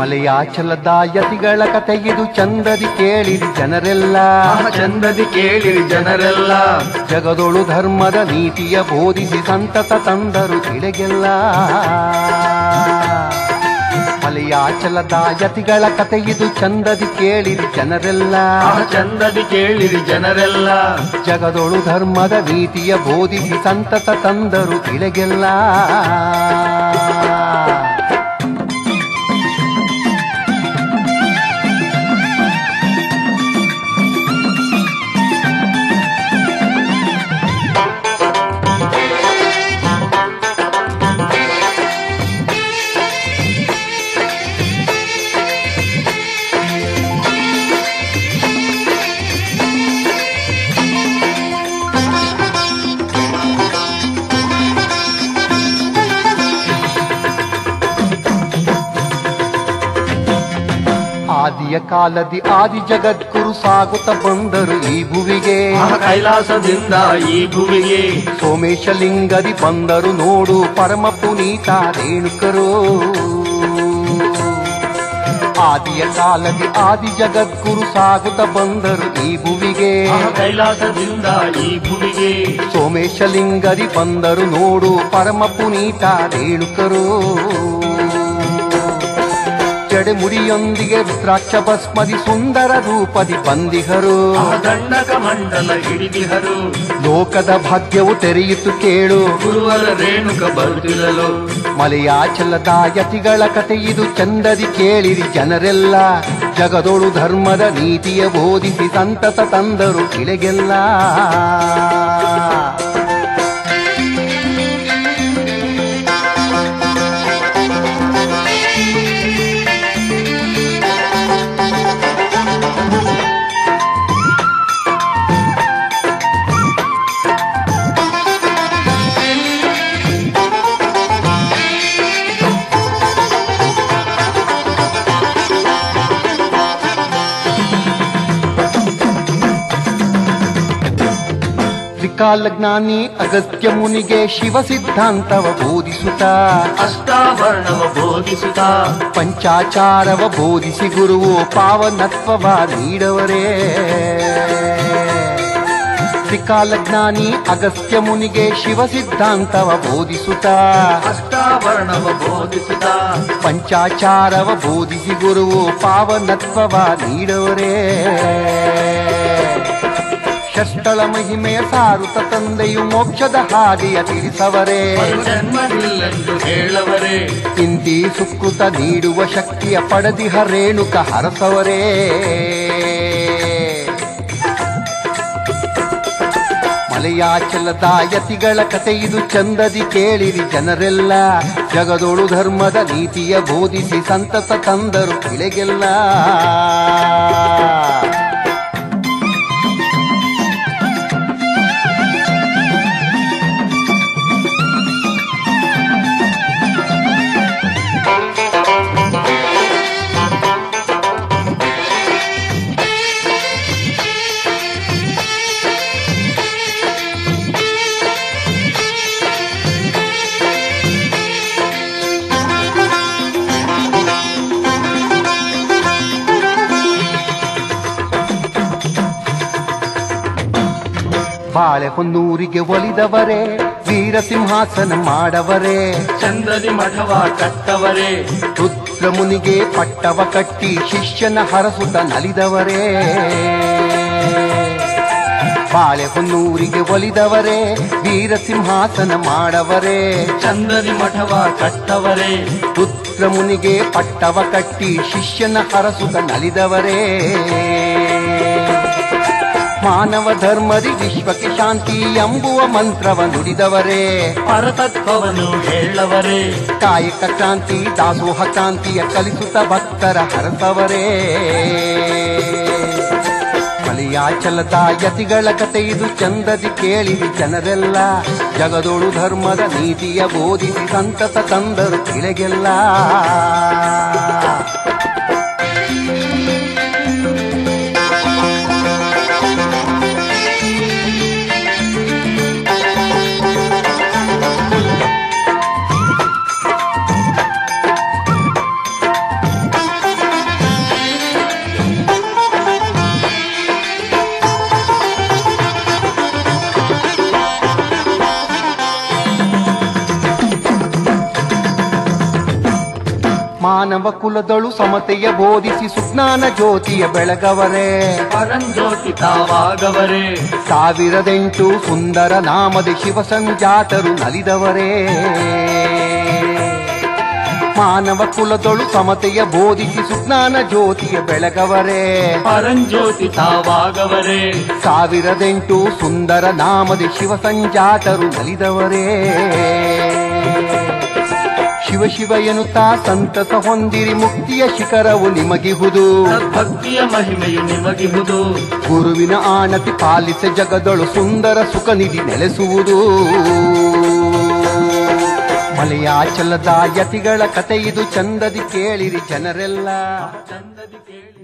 ಮಲಯಾಚಲದ ಯತಿಗಳ ಕಥೆ ಇದು ಚಂದದಿ ಕೇಳಿರಿ ಜನರೆಲ್ಲ, ಚಂದದಿ ಕೇಳಿರಿ ಜನರೆಲ್ಲ. ಜಗದೊಳು ಧರ್ಮದ ನೀತಿಯ ಬೋಧಿಸಿ ಸಂತತ ತಂದರು ತಿಳಿಗೆಲ್ಲ. ಮಲಯಾಚಲದ ಯತಿಗಳ ಕಥೆ ಇದು ಚಂದದಿ ಕೇಳಿರಿ ಜನರೆಲ್ಲ, ಚಂದದಿ ಕೇಳಿರಿ ಜನರೆಲ್ಲ. ಜಗದೊಳು ಧರ್ಮದ ನೀತಿಯ ಬೋಧಿಸಿ ಸಂತತ ತಂದರು ತಿಳಿಗೆಲ್ಲ. ಆದಿಯ ಕಾಲದಿ ಆದಿ ಜಗದ್ಗುರು ಸಾಗುತ್ತ ಬಂದರು ಈ ಭುವಿಗೆ, ಕೈಲಾಸದಿಂದ ಈ ಭುವಿಗೆ. ಸೋಮೇಶಲಿಂಗದಿ ಬಂದರು ನೋಡು ಪರಮ ಪುನೀತ ರೇಣುಕರು. ಆದಿಯ ಕಾಲದಿ ಆದಿ ಜಗದ್ಗುರು ಸಾಗುತ್ತ ಬಂದರು ಈ ಭುವಿಗೆ, ಕೈಲಾಸದಿಂದ ಈ ಭುವಿಗೆ. ಸೋಮೇಶಲಿಂಗದಿ ಬಂದರು ನೋಡು ಪರಮ ಪುನೀತ ರೇಣುಕರು. ಜಡೆಮುಡಿಯೊಂದಿಗೆ ರುದ್ರಾಕ್ಷ ಭಸ್ಮದಿ ಸುಂದರ ರೂಪದಿ ಬಂದಿಹರು, ದಂಡಕ ಮಂಡಲ ಹಿಡಿದಿಹರು. ಲೋಕದ ಭಾಗ್ಯವು ತೆರೆಯಿತು ಕೇಳು ಗುರುವರ ರೇಣುಕ ಬರುತ್ತಿರಲು. ಮಲಯಾಚಲದ ಯತಿಗಳ ಕಥೆ ಇದು ಚಂದದಿ ಕೇಳಿರಿ ಜನರೆಲ್ಲ, ಜಗದೊಳು ಧರ್ಮದ ನೀತಿಯ ಬೋಧಿಸಿ ಸಂತತ ತಂದರು ಇಳೆಗೆಲ್ಲ. ತ್ರಿಕಾಲಜ್ಞಾನಿ ಅಗಸ್ತ್ಯ ಮುನಿಗೆ ಶಿವ ಸಿದ್ಧಾಂತವ ಬೋಧಿಸುತ್ತ, ಅಷ್ಟಾವರಣವ ಬೋಧಿಸುತ್ತ, ಪಂಚಾಚಾರವ ಬೋಧಿಸಿ ಗುರುವು ಪಾವನತ್ವವ ನೀಡವರೇ. ತ್ರಿಕಾಲಜ್ಞಾನಿ ಅಗಸ್ತ್ಯ ಮುನಿಗೆ ಶಿವ ಸಿದ್ಧಾಂತವ ಬೋಧಿಸುತ್ತ, ಅಷ್ಟಾವರಣವ ಬೋಧಿಸುತ್ತ, ಪಂಚಾಚಾರವ ಬೋಧಿಸಿ ಗುರುವು ಪಾವನತ್ವವ ನೀಡವರೇ. ಷಷ್ಟಳ ಮಹಿಮೆಯ ಸಾರುತ್ತ ತಂದೆಯು ಮೋಕ್ಷದ ಹಾದಿಯ ತಿಳಿಸವರೇ, ಜನ್ಮವಿಲ್ಲೆಂದು ಹೇಳವರೇ. ಇಂತಿ ಸುಕೃತ ನೀಡುವ ಶಕ್ತಿಯ ಪಡೆದಿಹ ರೇಣುಕ ಹರಸವರೇ. ಮಲಯಾಚಲದ ಯತಿಗಳ ಕಥೆ ಇದು ಚಂದದಿ ಕೇಳಿರಿ ಜನರೆಲ್ಲ, ಜಗದೊಳು ಧರ್ಮದ ನೀತಿಯ ಬೋಧಿಸಿ ಸಂತತ ತಂದರು ಇಳೆಗೆಲ್ಲ. ಬಾಳೆಹೊನ್ನೂರಿಗೆ ಒಲಿದವರೇ, ವೀರ ಸಿಂಹಾಸನ ಮಾಡವರೇ, ಚಂದದಿ ಮಠವ ಕಟ್ಟವರೇ. ರುದ್ರ ಮುನಿಗೆ ಪಟ್ಟವ ಕಟ್ಟಿ ಶಿಷ್ಯನ ಹರಸುತ್ತ ನಲಿದವರೇ. ಬಾಳೆಹೊನ್ನೂರಿಗೆ ಒಲಿದವರೇ, ವೀರ ಸಿಂಹಾಸನ ಮಾಡವರೇ, ಚಂದದಿ ಮಠವ ಕಟ್ಟವರೇ. ರುದ್ರ ಮುನಿಗೆ ಪಟ್ಟವ ಕಟ್ಟಿ ಶಿಷ್ಯನ ಹರಸುತ್ತ ನಲಿದವರೇ. ಮಾನವ ಧರ್ಮದಿ ವಿಶ್ವಕ್ಕೆ ಶಾಂತಿ ಎಂಬುವ ಮಂತ್ರವ ನುಡಿದವರೇ, ಪರತತ್ವವನ್ನು ಹೇಳವರೇ. ಕಾಯಕ ಕ್ರಾಂತಿ ದಾಸೋಹ ಕ್ರಾಂತಿಯ ಕಲಿಸುತ್ತ ಭಕ್ತರ ಹರಸವರೇ. ಮಲಯಾಚಲದ ಯತಿಗಳ ಕಥೆ ಇದು ಚಂದದಿ ಕೇಳಿರಿ ಜನರೆಲ್ಲ, ಜಗದೊಳು ಧರ್ಮದ ನೀತಿಯ ಬೋಧಿಸಿ ಸಂತತ ತಂದರು ಇಳೆಗೆಲ್ಲ. ಮಾನವ ಕುಲದಳು ಸಮತೆಯ ಬೋಧಿಸಿ ಸುಜ್ಞಾನ ಜ್ಯೋತಿಯ ಬೆಳಗವರೇ ಪರಂಜ್ಯೋತಿ ತಾವಾಗವರೇ 1008 ಸುಂದರ ನಾಮದ ಶಿವ ಸಂಜಾತರು ನಲಿದವರೇ ಮಾನವ ಕುಲದೊಳು ಸಮತೆಯ ಬೋಧಿಸಿ ಸುಜ್ಞಾನ ಜ್ಯೋತಿಯ ಬೆಳಗವರೇ ಪರಂಜ್ಯೋತಿ ತಾವಾಗವರೇ 1008 ಸುಂದರ ನಾಮದ ಶಿವ ಸಂಜಾತರು ನಲಿದವರೇ ಶಿವ ಶಿವ ಎನ್ನುತ್ತಾ ಸಂತಸ ಹೊಂದಿರಿ ಮುಕ್ತಿಯ ಶಿಖರವು ನಿಮಗಿಹುದು ಭಕ್ತಿಯ ಮಹಿಮೆಯು ನಿಮಗಿಹುದು ಗುರುವಿನ ಆಣತಿ ಪಾಲಿಸ ಜಗದೊಳು ಸುಂದರ ಸುಖ ನಿಧಿ ನೆಲೆಸುವುದು ಮಲಯಾಚಲದ ಯತಿಗಳ ಕಥೆ ಇದು ಚಂದದಿ ಕೇಳಿರಿ ಜನರೆಲ್ಲ ಚಂದದಿ ಕೇಳಿ